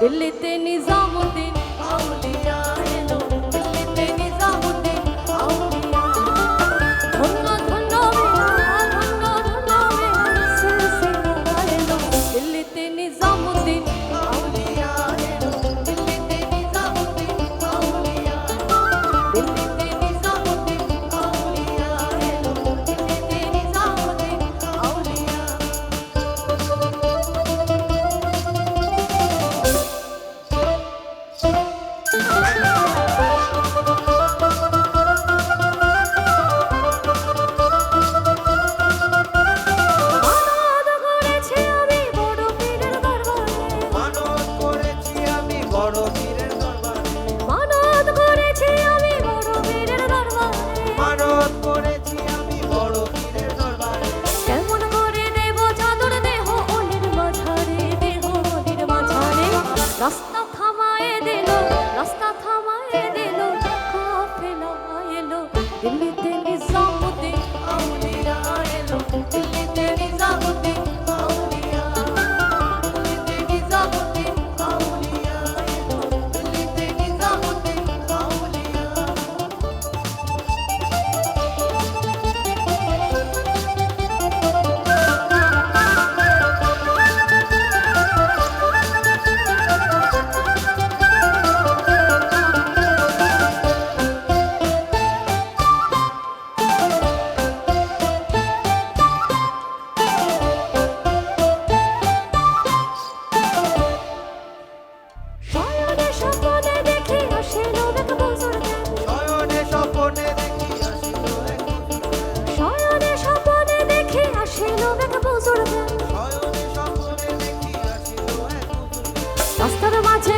দিল্লিতে নিজামুদ্দিন আউলিয়া এলো, দিল্লিতে নিজামুদ্দিন আউলিয়া। ধন্য ধন্য মেলা, ধন্য ধন্য মেলা, সিলসিলা এলো, দিল্লিতে নিজামুদ্দিন আউলিয়া এলো, দিল্লিতে নিজামুদ্দিন আউলিয়া। দিল্লিতে নিজামুদ্দিন আউলিয়া এলো, দিল্লিতে নিজামুদ্দিন আউলিয়া। রাস্তা থামায়ে দিল, রাস্তা থামায়ে দিল, কাফেলা এলো, দিল্লিতে নিজামুদ্দিন আউলিয়া এলো, দিল্লিতে নিজামুদ্দিন আউলিয়া। দিল্লিতে নিজামুদ্দিন আউলিয়া এলো, দিল্লিতে নিজামুদ্দিন আউলিয়া। রাস্তার মাঝে